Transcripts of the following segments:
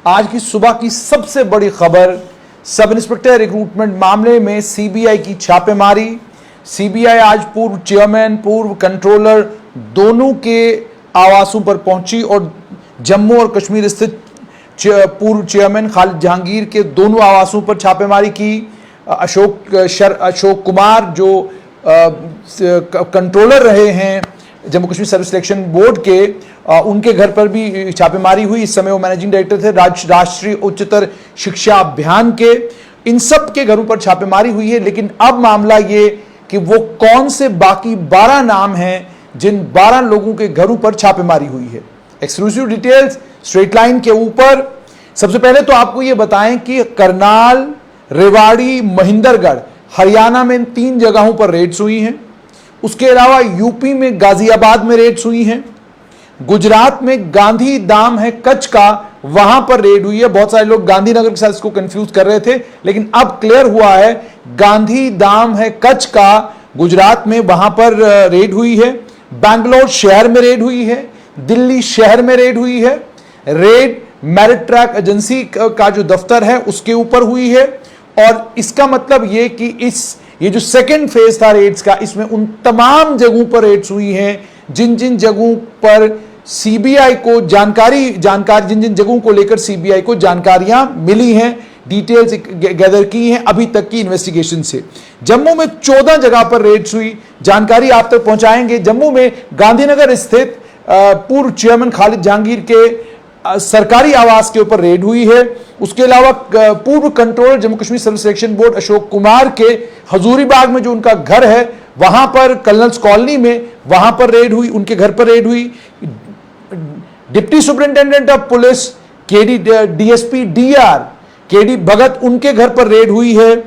आज की सुबह की सबसे बड़ी खबर, सब इंस्पेक्टर रिक्रूटमेंट मामले में सीबीआई की छापेमारी। सीबीआई आज पूर्व चेयरमैन, पूर्व कंट्रोलर दोनों के आवासों पर पहुंची और जम्मू और कश्मीर स्थित पूर्व चेयरमैन खालिद जहांगीर के दोनों आवासों पर छापेमारी की। अशोक कुमार जो कंट्रोलर रहे हैं Jammu Kashmir service selection board के, उनके घर पर भी छापेमारी हुई। इस समय वो मैनेजिंग डायरेक्टर थे राष्ट्रीय उच्चतर शिक्षा अभियान के। इन सब के घरों पर छापेमारी हुई है, लेकिन अब मामला ये कि वो कौन से बाकी 12 नाम हैं जिन 12 लोगों के घरों पर छापेमारी हुई है। एक्सक्लूसिव डिटेल्स स्ट्रेट लाइन के ऊपर। सबसे पहले तो आपको ये बताएं कि करनाल, रेवाड़ी, महिंदरगढ़, हरियाणा में इन 3 जगहों पर रेड्स हुई हैं। उसके अलावा यूपी में गाजियाबाद में रेड्स हुई हैं। गुजरात में गांधी धाम है कच्छ का, वहां पर रेड हुई है। बहुत सारे लोग गांधीनगर के साथ इसको कंफ्यूज कर रहे थे, लेकिन अब क्लियर हुआ है गांधी धाम है कच्छ का, गुजरात में, वहां पर रेड हुई है। बैंगलोर शहर में रेड हुई है। दिल्ली शहर में रेड हुई है। रेड मेरिट ट्रैक एजेंसी का जो दफ्तर है उसके ऊपर हुई है। और इसका मतलब ये कि ये जो सेकेंड फेज था रेड्स का, इसमें उन तमाम जगहों पर रेड्स हुई हैं जिन जिन जगहों पर सीबीआई को जानकारी जिन जिन जगहों को लेकर सीबीआई को जानकारियां मिली हैं, डिटेल्स गैदर की हैं अभी तक की इन्वेस्टिगेशन से। जम्मू में 14 जगह पर रेड्स हुई, जानकारी आप तक पहुंचाएंगे। जम्मू में गांधीनगर स्थित पूर्व चेयरमैन खालिद जहांगीर के सरकारी आवास के ऊपर रेड हुई है। उसके अलावा पूर्व controller Jammu Kashmir service selection board Ashok Kumar के हजूरीबाग में जो उनका घर है, वहां पर कर्नल्स कॉलोनी में, वहां पर रेड हुई, उनके घर पर रेड हुई। Deputy superintendent of police DSP DR KD Bhagat, उनके घर पर रेड हुई है।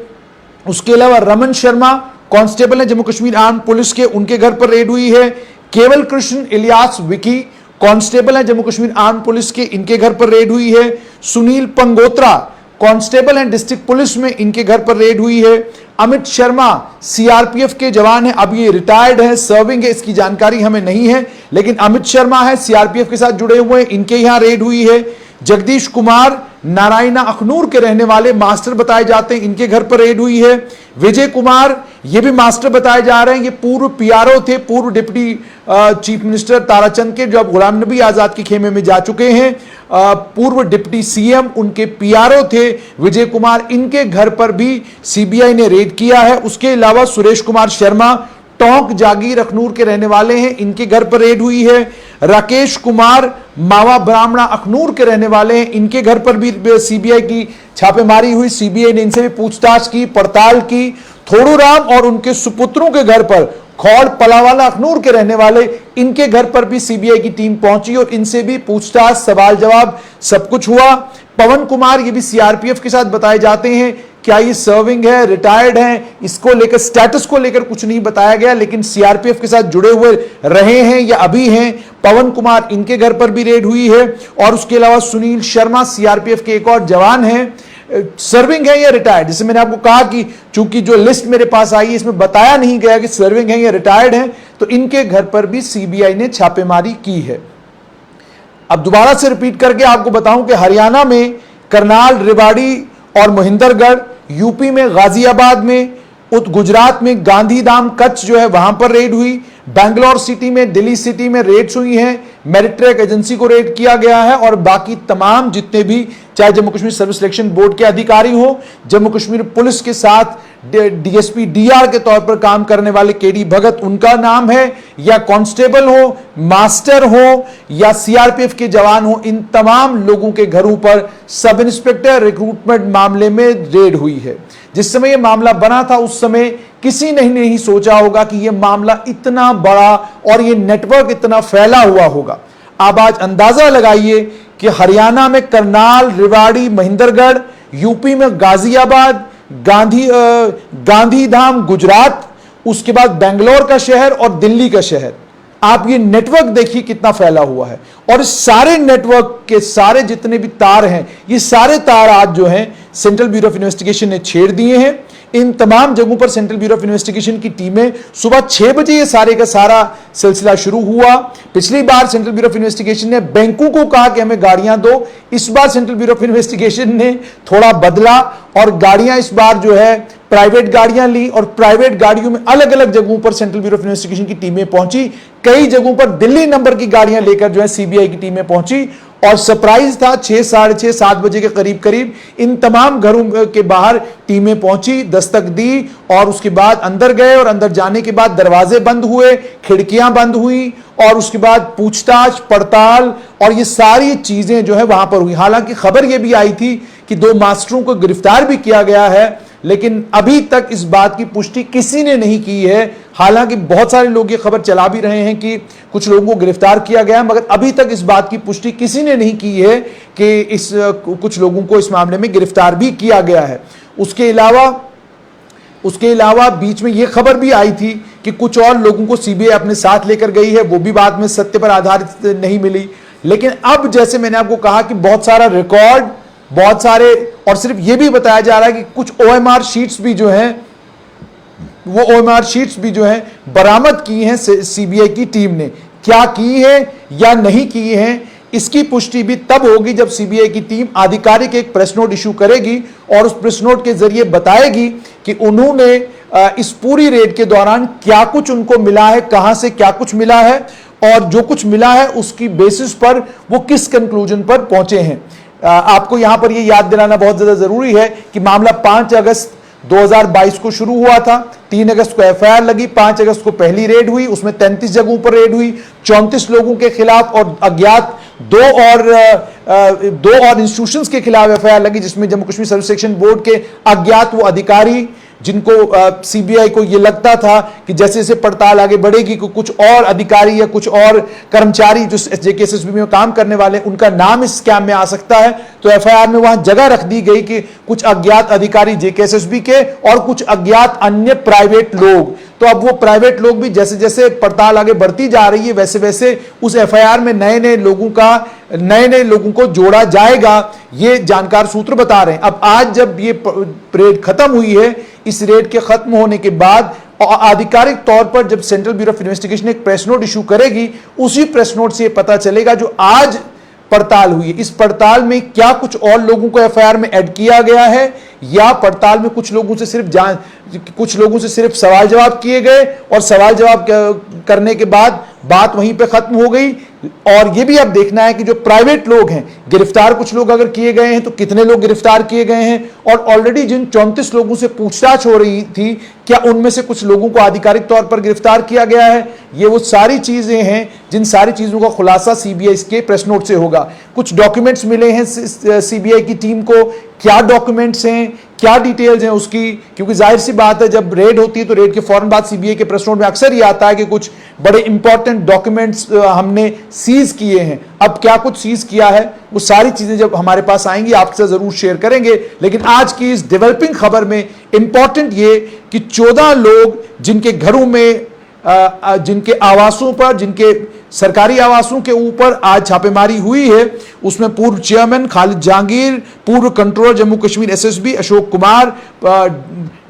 उसके अलावा रमन शर्मा कांस्टेबल है जम्मू कश्मीर आर्म पुलिस के, उनके घर पर रेड हुई है। केवल कृष्ण इलियास विकी कांस्टेबल है जम्मू कश्मीर आर्म पुलिस के, इनके घर पर रेड हुई है। सुनील पंगोत्रा कांस्टेबल हैं डिस्ट्रिक्ट पुलिस में, इनके घर पर रेड हुई है। अमित शर्मा सीआरपीएफ के जवान हैं, अब ये रिटायर्ड है, सर्विंग है, इसकी जानकारी हमें नहीं है, लेकिन अमित शर्मा है, सीआरपीएफ के साथ जुड़े हुए हैं, इनके यहां रेड हुई है। जगदीश कुमार नारायणा अखनूर के रहने वाले मास्टर बताए जाते हैं, इनके घर पर रेड हुई है। विजय कुमार, ये भी मास्टर बताए जा रहे हैं, ये पूर्व पीआरओ थे, पूर्व डिप्टी चीफ मिनिस्टर ताराचंद के, जो अब गुलाम नबी आजाद के खेमे में जा चुके हैं। पूर्व डिप्टी सीएम उनके पीआरओ थे विजय कुमार, इनके घर पर भी सीबीआई ने रेड किया है। उसके अलावा सुरेश कुमार शर्मा टोंक जागीर अखनूर के रहने वाले हैं, इनके घर पर रेड हुई है। राकेश कुमार मावा ब्राह्मणा अखनूर के रहने वाले हैं, इनके घर पर भी सीबीआई की छापेमारी हुई। सीबीआई ने इनसे भी पूछताछ की, पड़ताल की। थोड़ू राम और उनके सुपुत्रों के घर पर, खौड़ पलावाला अखनूर के रहने वाले, इनके घर पर भी सीबीआई की टीम पहुंची और इनसे भी पूछताछ, सवाल जवाब सब कुछ हुआ। पवन कुमार, ये भी सीआरपीएफ के साथ बताए जाते हैं, क्या ये सर्विंग है, रिटायर्ड हैं, इसको लेकर स्टेटस को लेकर कुछ नहीं बताया गया, लेकिन सीआरपीएफ के साथ जुड़े हुए रहे हैं या अभी हैं। पवन कुमार, इनके घर पर भी रेड हुई है। और उसके अलावा सुनील शर्मा सीआरपीएफ के एक और जवान हैं, सर्विंग है या रिटायर्ड। जैसे मैंने आपको कहा कि चूंकि जो लिस्ट मेरे पास आई है इसमें बताया नहीं गया कि सर्विंग है या रिटायर्ड है, तो इनके घर पर भी सीबीआई ने छापेमारी की है। अब दोबारा से रिपीट करके आपको बताऊं कि हरियाणा में करनाल, रेवाड़ी और महिंदरगढ़, यूपी में गाजियाबाद में, गुजरात में गांधीधाम कच्छ जो है वहां पर रेड हुई। बैंगलोर सिटी में, दिल्ली सिटी में रेड्स हुई हैं। मेरिट ट्रैक एजेंसी को रेड किया गया है और बाकी तमाम जितने भी, चाहे Jammu Kashmir service selection board के अधिकारी हो, जम्मू कश्मीर पुलिस के साथ डीएसपी डीआर के तौर पर काम करने वाले केडी भगत उनका नाम है, या कांस्टेबल हो, मास्टर हो या सीआरपीएफ के जवान हो, इन तमाम लोगों के घरों पर सब इंस्पेक्टर रिक्रूटमेंट मामले में रेड हुई है। जिस समय यह मामला बना था उस समय किसी ने नहीं सोचा होगा कि यह मामला इतना बड़ा और यह नेटवर्क इतना फैला हुआ होगा। आप आज अंदाजा लगाइए कि हरियाणा में करनाल, रेवाड़ी, महिंदरगढ़, यूपी में गाजियाबाद, गांधीधाम गुजरात, उसके बाद बेंगलोर का शहर और दिल्ली का शहर। आप ये नेटवर्क देखिए कितना फैला हुआ है। और इस सारे नेटवर्क के सारे जितने भी तार हैं, ये सारे तार आज जो हैं सेंट्रल ब्यूरो ऑफ इन्वेस्टिगेशन ने छेड़ दिए हैं। इन तमाम जगहों पर सेंट्रल ब्यूरो ऑफ इन्वेस्टिगेशन की टीमें सुबह 6 बजे ये सारे का सारा सिलसिला शुरू हुआ। पिछली बार सेंट्रल ब्यूरो ऑफ इन्वेस्टिगेशन ने बैंकों को कहा कि हमें गाड़ियां दो, इस बार सेंट्रल ब्यूरो ऑफ इन्वेस्टिगेशन ने थोड़ा बदला और गाड़ियां इस बार जो है प्राइवेट गाड़ियां ली और प्राइवेट गाड़ियों में अलग अलग जगहों पर सेंट्रल ब्यूरो ऑफ इन्वेस्टिगेशन की टीमें पहुंची। कई जगहों पर दिल्ली नंबर की गाड़ियां लेकर जो है सीबीआई की टीमें पहुंची और सरप्राइज था 6, साढ़े 6, 7 बजे के करीब इन तमाम घरों के बाहर टीमें पहुंची, दस्तक दी और उसके बाद अंदर गए और अंदर जाने के बाद दरवाजे बंद हुए, खिड़कियां बंद हुई और उसके बाद पूछताछ पड़ताल और ये सारी चीजें जो है वहां पर हुई। हालांकि खबर यह भी आई थी कि 2 मास्टरों को गिरफ्तार भी किया गया है, लेकिन अभी तक इस बात की पुष्टि किसी ने नहीं की है। हालांकि बहुत सारे लोग ये खबर चला भी रहे हैं कि कुछ लोगों को गिरफ्तार किया गया है, मगर अभी तक इस बात की पुष्टि किसी ने नहीं की है कि कुछ लोगों को इस मामले में गिरफ्तार भी किया गया है। उसके अलावा बीच में यह खबर भी आई थी कि कुछ और लोगों को सीबीआई अपने साथ लेकर गई है, वो भी बाद में सत्य पर आधारित नहीं मिली। लेकिन अब जैसे मैंने आपको कहा कि बहुत सारा रिकॉर्ड, बहुत सारे, और सिर्फ यह भी बताया जा रहा है कि कुछ ओएमआर शीट्स भी जो हैं वो ओएमआर शीट्स भी जो हैं बरामद की हैं सीबीआई की टीम ने। क्या की है या नहीं की है इसकी पुष्टि भी तब होगी जब सीबीआई की टीम आधिकारिक एक प्रेस नोट इशू करेगी और उस प्रेस नोट के जरिए बताएगी कि उन्होंने इस पूरी रेड के दौरान क्या कुछ उनको मिला है, कहां से क्या कुछ मिला है और जो कुछ मिला है उसकी बेसिस पर वो किस कंक्लूजन पर पहुंचे हैं। आपको यहां पर यह याद दिलाना बहुत ज्यादा जरूरी है कि मामला 5 अगस्त 2022 को शुरू हुआ था। 3 अगस्त को एफआईआर लगी, 5 अगस्त को पहली रेड हुई, उसमें 33 जगहों पर रेड हुई, 34 लोगों के खिलाफ और अज्ञात दो और इंस्टीट्यूशंस के खिलाफ एफआईआर लगी, जिसमें Jammu Kashmir service selection board के अज्ञात वो अधिकारी जिनको सीबीआई को ये लगता था कि जैसे जैसे पड़ताल आगे बढ़ेगी कुछ और अधिकारी या कुछ और कर्मचारी जो जेकेएसएसबी में काम करने वाले उनका नाम इस स्कैम में आ सकता है, तो एफआईआर में वहां जगह रख दी गई कि कुछ अज्ञात अधिकारी जेकेएसएसबी के और कुछ अज्ञात अन्य प्राइवेट लोग। तो अब वो प्राइवेट लोग भी जैसे जैसे पड़ताल आगे बढ़ती जा रही है वैसे वैसे उस एफआईआर में नए नए लोगों को जोड़ा जाएगा, ये जानकार सूत्र बता रहे हैं। अब आज जब ये रेड खत्म हुई है, इस रेड के खत्म होने के बाद आधिकारिक तौर पर जब सेंट्रल ब्यूरो ऑफ इन्वेस्टिगेशन एक प्रेस नोट इशू करेगी, उसी प्रेस नोट से पता चलेगा जो आज पड़ताल हुई है, इस पड़ताल में क्या कुछ और लोगों को एफआईआर में ऐड किया गया है या पड़ताल में कुछ लोगों से सिर्फ सवाल जवाब किए गए और सवाल जवाब करने के बाद बात वहीं पे खत्म हो गई। और यह भी अब देखना है कि जो प्राइवेट लोग हैं, गिरफ्तार कुछ लोग अगर किए गए हैं तो कितने लोग गिरफ्तार किए गए हैं और ऑलरेडी जिन 34 लोगों से पूछताछ हो रही थी क्या उनमें से कुछ लोगों को आधिकारिक तौर पर गिरफ्तार किया गया है। ये वो सारी चीजें हैं जिन सारी चीजों का खुलासा सीबीआई के प्रेस नोट से होगा। कुछ डॉक्यूमेंट्स मिले हैं सीबीआई की टीम को, क्या डॉक्यूमेंट्स हैं, क्या डिटेल्स हैं उसकी, क्योंकि जाहिर सी बात है जब रेड होती है तो रेड के फौरन बाद सीबीआई के प्रेस नोट में अक्सर ये आता है कि कुछ बड़े इंपॉर्टेंट डॉक्यूमेंट्स हमने सीज किए हैं। अब क्या कुछ सीज किया है वो सारी चीजें जब हमारे पास आएंगी आपसे जरूर शेयर करेंगे। लेकिन आज की इस डेवलपिंग खबर में इंपॉर्टेंट ये कि 14 लोग जिनके घरों में जिनके आवासों पर, जिनके सरकारी आवासों के ऊपर आज छापेमारी हुई है, उसमें पूर्व चेयरमैन खालिद जहांगीर, पूर्व controller Jammu Kashmir SSB Ashok Kumar,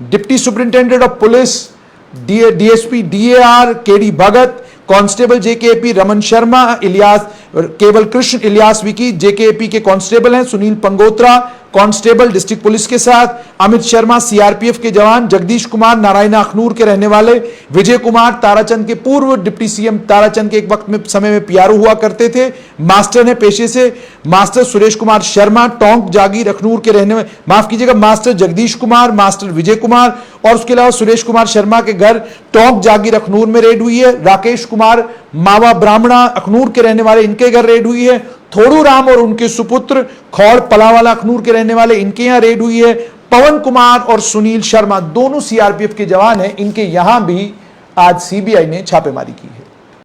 deputy superintendent of police DSP DAR KD Bhagat, constable JKP Raman Sharma, Ilyas केवल कृष्ण इलियास विकी जेकेपी के कांस्टेबल हैं, Sunil Pangotra constable district police के साथ, अमित शर्मा सीआरपीएफ के जवान, जगदीश कुमार नारायणा अखनूर के रहने वाले, विजय कुमार ताराचंद के पूर्व डिप्टी सीएम ताराचंद के एक वक्त में समय में पीआरओ हुआ करते थे, मास्टर है पेशे से, मास्टर सुरेश कुमार शर्मा टोंक जागीर अखनूर के रहने में, माफ कीजिएगा मास्टर जगदीश कुमार, मास्टर विजय कुमार और उसके अलावा सुरेश कुमार शर्मा के घर टोंक जागीर अखनूर में रेड हुई है। राकेश कुमार मावा ब्राह्मणा अखनूर के रहने वाले, इनके घर रेड हुई है। थोड़ू राम और उनके सुपुत्र खौड़ पलावाला अखनूर के रहने वाले, इनके यहां रेड हुई है। पवन कुमार और सुनील शर्मा दोनों सीआरपीएफ के जवान हैं, इनके यहां भी आज सीबीआई ने छापेमारी की है।